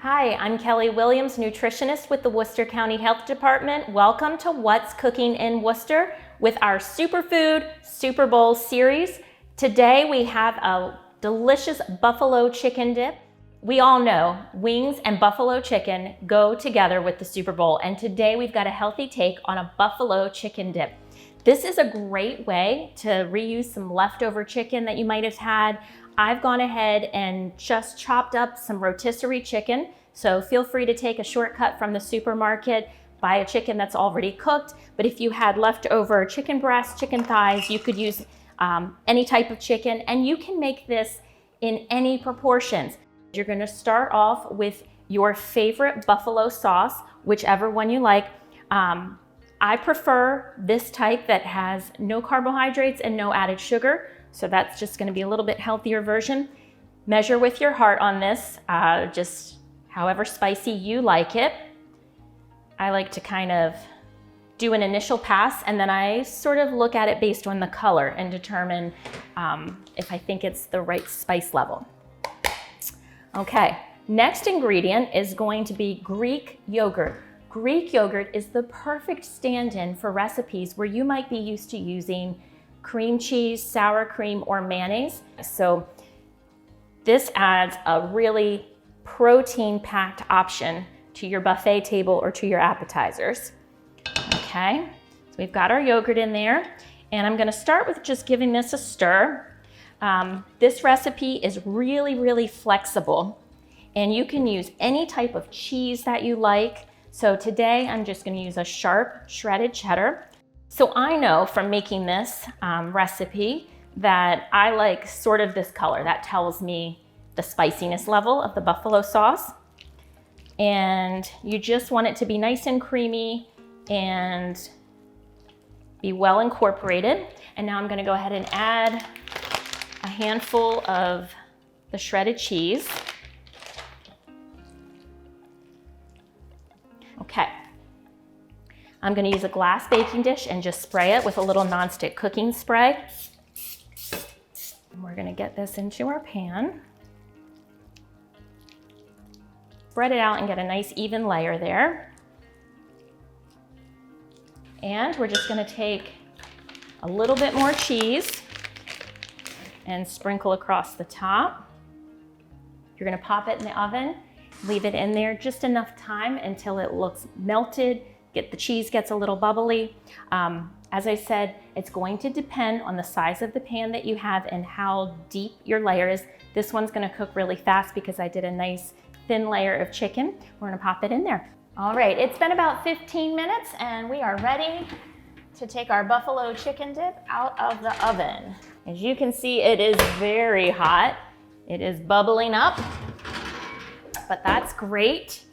Hi, I'm Kelly Williams, nutritionist with the Worcester County Health Department. Welcome to What's Cooking in Worcester with our Superfood Super Bowl series. Today we have a delicious buffalo chicken dip. We all know wings and buffalo chicken go together with the Super Bowl, and today we've got a healthy take on a buffalo chicken dip. This is a great way to reuse some leftover chicken that you might have had. I've gone ahead and just chopped up some rotisserie chicken, so feel free to take a shortcut from the supermarket, buy a chicken that's already cooked. But if you had leftover chicken breasts, chicken thighs, you could use any type of chicken, and you can make this in any proportions. You're gonna start off with your favorite buffalo sauce, whichever one you like. I prefer this type that has no carbohydrates and no added sugar. So that's just gonna be a little bit healthier version. Measure with your heart on this, just however spicy you like it. I like to kind of do an initial pass, and then I sort of look at it based on the color and determine if I think it's the right spice level. Okay, next ingredient is going to be Greek yogurt. Greek yogurt is the perfect stand-in for recipes where you might be used to using cream cheese, sour cream, or mayonnaise. So this adds a really protein-packed option to your buffet table or to your appetizers. Okay, so we've got our yogurt in there, and I'm gonna start with just giving this a stir. This recipe is really flexible, and you can use any type of cheese that you like. So today I'm just gonna use a sharp shredded cheddar. So I know from making this recipe that I like sort of this color. That tells me the spiciness level of the buffalo sauce. And you just want it to be nice and creamy and be well incorporated. And now I'm gonna go ahead and add a handful of the shredded cheese. Okay. I'm gonna use a glass baking dish and just spray it with a little nonstick cooking spray. And we're gonna get this into our pan. Spread it out and get a nice even layer there. And we're just gonna take a little bit more cheese and sprinkle across the top. You're gonna pop it in the oven, leave it in there just enough time until it looks melted. The cheese gets a little bubbly. As I said, it's going to depend on the size of the pan that you have and how deep your layer is. This one's gonna cook really fast because I did a nice thin layer of chicken. We're gonna pop it in there. All right, it's been about 15 minutes and we are ready to take our buffalo chicken dip out of the oven. As you can see, it is very hot. It is bubbling up, but that's great.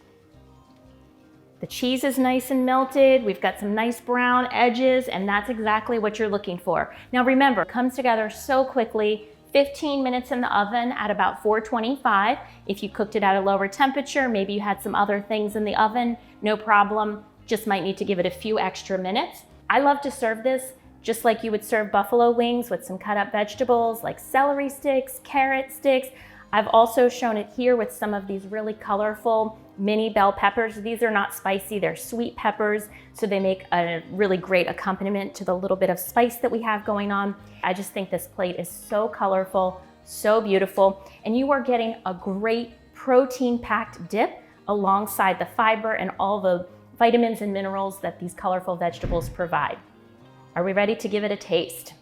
The cheese is nice and melted. We've got some nice brown edges, and that's exactly what you're looking for. Now remember, it comes together so quickly. 15 minutes in the oven at about 425. If you cooked it at a lower temperature, maybe you had some other things in the oven, no problem. Just might need to give it a few extra minutes. I love to serve this just like you would serve buffalo wings with some cut up vegetables like celery sticks, carrot sticks. I've also shown it here with some of these really colorful mini bell peppers. These are not spicy, they're sweet peppers, so they make a really great accompaniment to the little bit of spice that we have going on. I just think this plate is so colorful, so beautiful, and you are getting a great protein-packed dip alongside the fiber and all the vitamins and minerals that these colorful vegetables provide. Are we ready to give it a taste?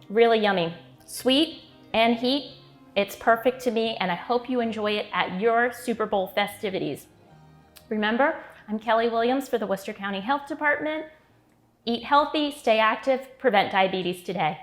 Really yummy, sweet and heat. It's perfect to me, and I hope you enjoy it at your Super Bowl festivities. Remember, I'm Kelly Williams for the Worcester County Health Department. Eat healthy, stay active, prevent diabetes today.